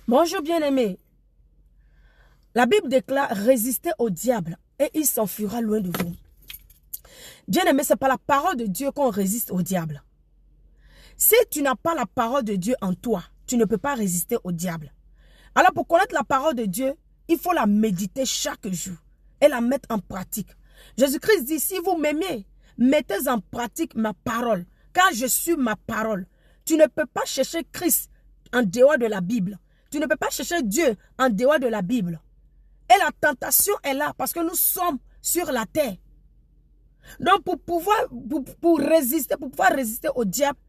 Bonjour bien-aimés. La Bible déclare: résistez au diable et il s'enfuira loin de vous. Bien-aimé, c'est par la parole de Dieu qu'on résiste au diable. Si tu n'as pas la parole de Dieu en toi, tu ne peux pas résister au diable. Alors pour connaître la parole de Dieu, il faut la méditer chaque jour et la mettre en pratique. Jésus-Christ dit: si vous m'aimez, mettez en pratique ma parole, car je suis ma parole. Tu ne peux pas chercher Christ en dehors de la Bible. Tu ne peux pas chercher Dieu en dehors de la Bible. Et la tentation est là parce que nous sommes sur la terre. Donc pour pouvoir résister au diable,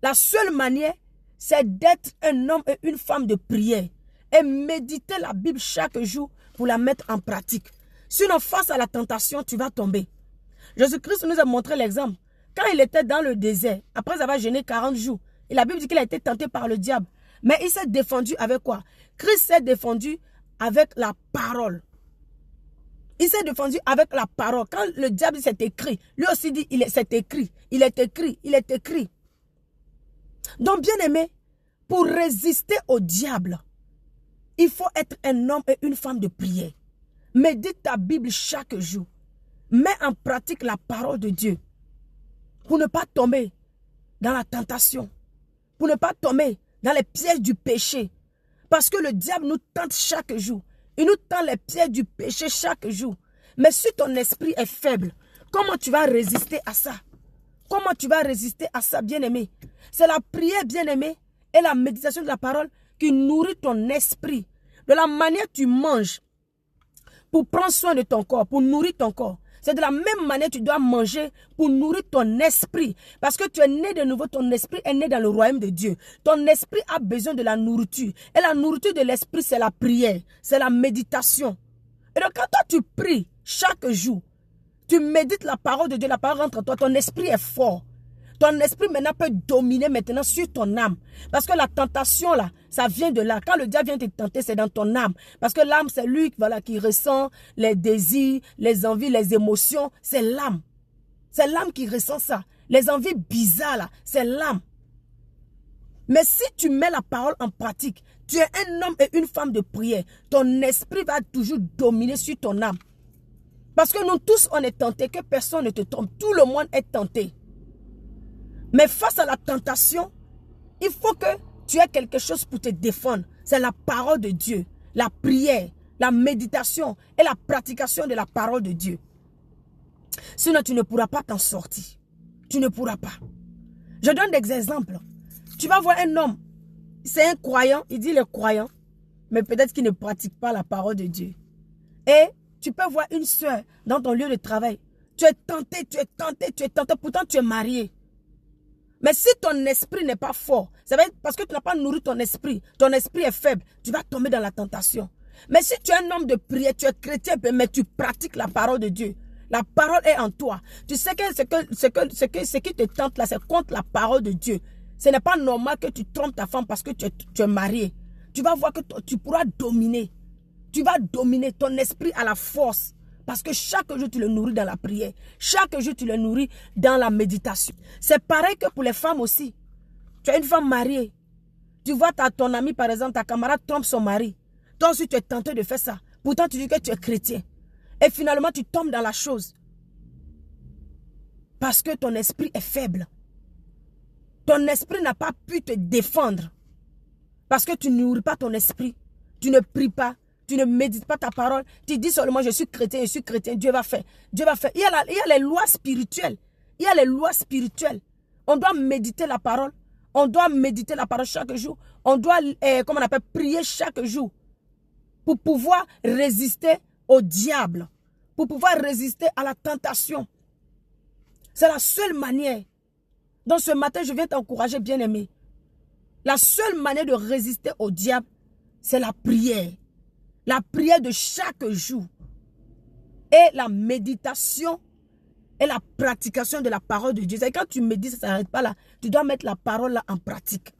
la seule manière, c'est d'être un homme et une femme de prière et méditer la Bible chaque jour pour la mettre en pratique. Sinon, face à la tentation, tu vas tomber. Jésus-Christ nous a montré l'exemple. Quand il était dans le désert, après avoir jeûné 40 jours, et la Bible dit qu'il a été tenté par le diable. Mais il s'est défendu avec quoi? Christ s'est défendu avec la parole. Il s'est défendu avec la parole. Quand le diable dit c'est écrit, lui aussi dit c'est écrit, il est écrit, il est écrit. Donc bien aimé, pour résister au diable, il faut être un homme et une femme de prière. Médite ta Bible chaque jour. Mets en pratique la parole de Dieu pour ne pas tomber dans la tentation, pour ne pas tomber dans les pièges du péché. Parce que le diable nous tente chaque jour. Il nous tend les pièges du péché chaque jour. Mais si ton esprit est faible, comment tu vas résister à ça? Comment tu vas résister à ça, bien-aimé? C'est la prière, bien-aimé, et la méditation de la parole qui nourrit ton esprit. De la manière tu manges pour prendre soin de ton corps, pour nourrir ton corps. C'est de la même manière que tu dois manger pour nourrir ton esprit. Parce que tu es né de nouveau, ton esprit est né dans le royaume de Dieu. Ton esprit a besoin de la nourriture. Et la nourriture de l'esprit, c'est la prière, c'est la méditation. Et donc quand toi tu pries chaque jour, tu médites la parole de Dieu, la parole rentre en toi, ton esprit est fort. Ton esprit maintenant peut dominer maintenant sur ton âme. Parce que la tentation là, ça vient de là. Quand le diable vient te tenter, c'est dans ton âme. Parce que l'âme, c'est lui qui ressent les désirs, les envies, les émotions. C'est l'âme. C'est l'âme qui ressent ça. Les envies bizarres là, c'est l'âme. Mais si tu mets la parole en pratique, tu es un homme et une femme de prière. Ton esprit va toujours dominer sur ton âme. Parce que nous tous, on est tentés, que personne ne te trompe. Tout le monde est tenté. Mais face à la tentation, il faut que tu aies quelque chose pour te défendre. C'est la parole de Dieu, la prière, la méditation et la pratication de la parole de Dieu. Sinon, tu ne pourras pas t'en sortir. Tu ne pourras pas. Je donne des exemples. Tu vas voir un homme, c'est un croyant, il dit il est croyant, mais peut-être qu'il ne pratique pas la parole de Dieu. Et tu peux voir une soeur dans ton lieu de travail. Tu es tenté, pourtant tu es marié. Mais si ton esprit n'est pas fort, ça va être parce que tu n'as pas nourri ton esprit est faible, tu vas tomber dans la tentation. Mais si tu es un homme de prière, tu es chrétien, mais tu pratiques la parole de Dieu, la parole est en toi. Tu sais que ce qui te tente là, c'est contre la parole de Dieu. Ce n'est pas normal que tu trompes ta femme parce que tu es marié. Tu vas voir que tu pourras dominer. Tu vas dominer, ton esprit à la force. Parce que chaque jour, tu le nourris dans la prière. Chaque jour, tu le nourris dans la méditation. C'est pareil que pour les femmes aussi. Tu as une femme mariée. Tu vois ton ami, par exemple, ta camarade trompe son mari. Toi aussi, tu es tenté de faire ça. Pourtant, tu dis que tu es chrétien. Et finalement, tu tombes dans la chose. Parce que ton esprit est faible. Ton esprit n'a pas pu te défendre. Parce que tu ne nourris pas ton esprit. Tu ne pries pas. Tu ne médites pas ta parole. Tu dis seulement je suis chrétien, Dieu va faire. Dieu va faire. Il y a les lois spirituelles. Il y a les lois spirituelles. On doit méditer la parole. On doit méditer la parole chaque jour. On doit, prier chaque jour. Pour pouvoir résister au diable. Pour pouvoir résister à la tentation. C'est la seule manière. Donc ce matin, je viens t'encourager, bien-aimé. La seule manière de résister au diable, c'est la prière. La prière de chaque jour et la méditation et la pratication de la parole de Dieu. C'est quand tu médites, ça ne s'arrête pas là. Tu dois mettre la parole là en pratique.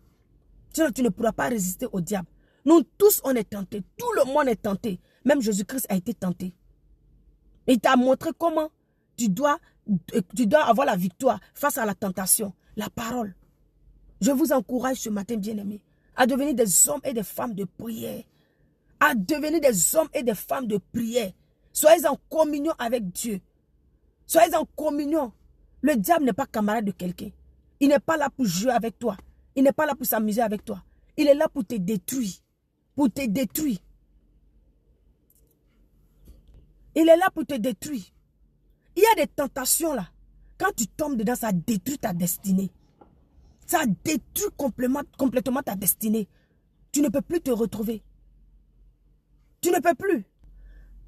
Sinon, tu ne pourras pas résister au diable. Nous tous, on est tentés. Tout le monde est tenté. Même Jésus-Christ a été tenté. Il t'a montré comment tu dois avoir la victoire face à la tentation. La parole. Je vous encourage ce matin, bien-aimés, à devenir des hommes et des femmes de prière. À devenir des hommes et des femmes de prière. Soyez en communion avec Dieu. Soyez en communion. Le diable n'est pas camarade de quelqu'un. Il n'est pas là pour jouer avec toi. Il n'est pas là pour s'amuser avec toi. Il est là pour te détruire. Pour te détruire. Il est là pour te détruire. Il y a des tentations là. Quand tu tombes dedans, ça détruit ta destinée. Ça détruit complètement ta destinée. Tu ne peux plus te retrouver. Tu ne peux plus.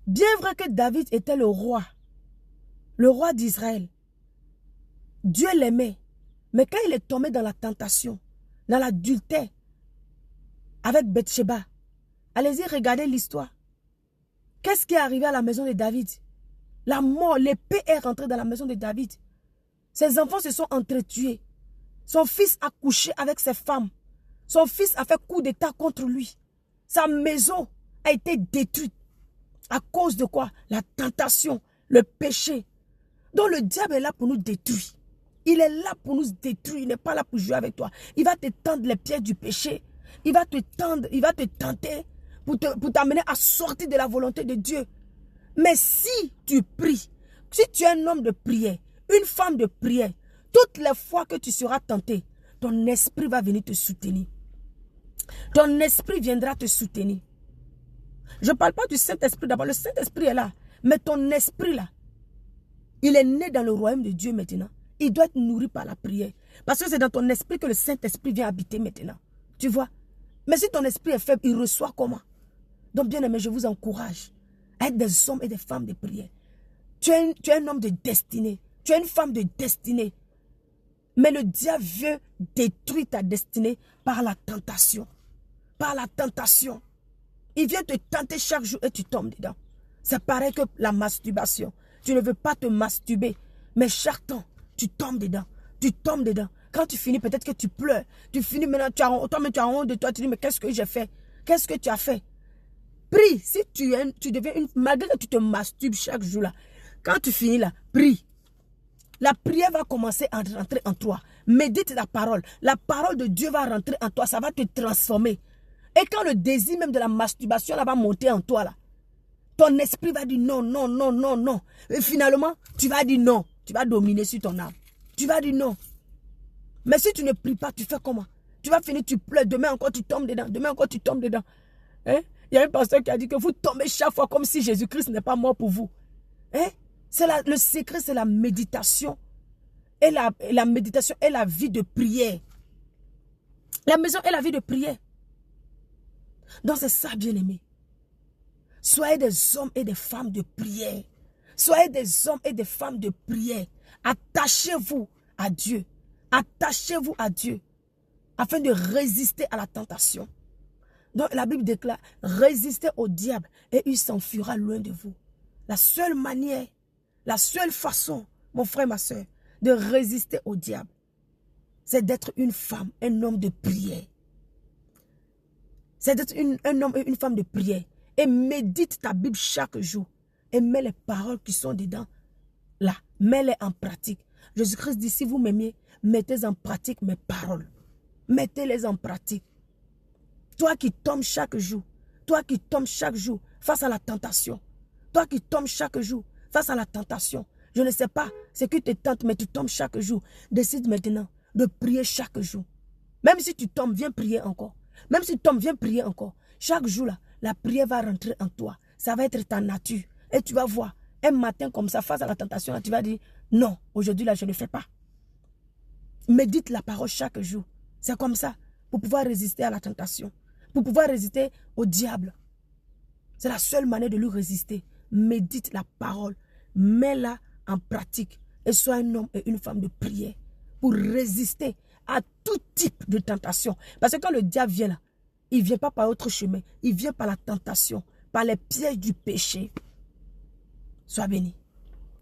Bien vrai que David était le roi d'Israël. Dieu l'aimait. Mais quand il est tombé dans la tentation, dans l'adultère, avec Bathsheba, allez-y, regardez l'histoire. Qu'est-ce qui est arrivé à la maison de David? La mort, l'épée est rentrée dans la maison de David. Ses enfants se sont entretués. Son fils a couché avec ses femmes. Son fils a fait coup d'état contre lui. Sa maison a été détruite. À cause de quoi? La tentation, le péché. Donc le diable est là pour nous détruire. Il est là pour nous détruire. Il n'est pas là pour jouer avec toi. Il va te tendre les pièges du péché. Il va te tenter pour t'amener à sortir de la volonté de Dieu. Mais si tu pries, si tu es un homme de prière, une femme de prière, toutes les fois que tu seras tenté, ton esprit va venir te soutenir. Ton esprit viendra te soutenir. Je ne parle pas du Saint-Esprit d'abord. Le Saint-Esprit est là. Mais ton esprit là, il est né dans le royaume de Dieu maintenant. Il doit être nourri par la prière. Parce que c'est dans ton esprit que le Saint-Esprit vient habiter maintenant. Tu vois? Mais si ton esprit est faible, il reçoit comment? Donc bien aimé, je vous encourage à être des hommes et des femmes de prière. Tu es un homme de destinée. Tu es une femme de destinée. Mais le diable veut détruire ta destinée par la tentation. Par la tentation. Il vient te tenter chaque jour et tu tombes dedans. C'est pareil que la masturbation. Tu ne veux pas te masturber. Mais chaque temps, tu tombes dedans. Tu tombes dedans. Quand tu finis, peut-être que tu pleures. Tu finis maintenant, tu as honte de toi. Tu dis, mais qu'est-ce que j'ai fait? Qu'est-ce que tu as fait? Prie. Si tu deviens malgré que tu te masturbes chaque jour là. Quand tu finis là, prie. La prière va commencer à rentrer en toi. Médite la parole. La parole de Dieu va rentrer en toi. Ça va te transformer. Et quand le désir même de la masturbation là, va monter en toi là, ton esprit va dire non, non, non, non, non. Et finalement, tu vas dire non. Tu vas dominer sur ton âme. Tu vas dire non. Mais si tu ne pries pas, tu fais comment? Tu vas finir, tu pleures. Demain encore, tu tombes dedans. Demain encore, tu tombes dedans. Hein? Il y a un pasteur qui a dit que vous tombez chaque fois comme si Jésus-Christ n'est pas mort pour vous. Hein? Le secret, c'est la méditation. Et la méditation est la vie de prière. La maison est la vie de prière. Donc c'est ça, bien aimé. Soyez des hommes et des femmes de prière. Soyez des hommes et des femmes de prière. Attachez-vous à Dieu. Attachez-vous à Dieu. Afin de résister à la tentation. Donc la Bible déclare, résistez au diable et il s'enfuira loin de vous. La seule manière, la seule façon, mon frère, ma soeur, de résister au diable, c'est d'être une femme, un homme de prière. C'est d'être un homme et une femme de prière. Et médite ta Bible chaque jour. Et mets les paroles qui sont dedans. Là, mets-les en pratique. Jésus-Christ dit, si vous m'aimez, mettez en pratique mes paroles. Mettez-les en pratique. Toi qui tombes chaque jour. Toi qui tombes chaque jour face à la tentation. Toi qui tombes chaque jour face à la tentation. Je ne sais pas ce qui te tente, mais tu tombes chaque jour. Décide maintenant de prier chaque jour. Même si tu tombes, viens prier encore. Même si tu tombes, viens prier encore. Chaque jour, là, la prière va rentrer en toi. Ça va être ta nature. Et tu vas voir, un matin comme ça, face à la tentation, là, tu vas dire, non, aujourd'hui, là, je ne fais pas. Médite la parole chaque jour. C'est comme ça, pour pouvoir résister à la tentation. Pour pouvoir résister au diable. C'est la seule manière de lui résister. Médite la parole. Mets-la en pratique. Et sois un homme et une femme de prière. Pour résister à tout type de tentation. Parce que quand le diable vient là, il ne vient pas par autre chemin. Il vient par la tentation, par les pièges du péché. Sois béni.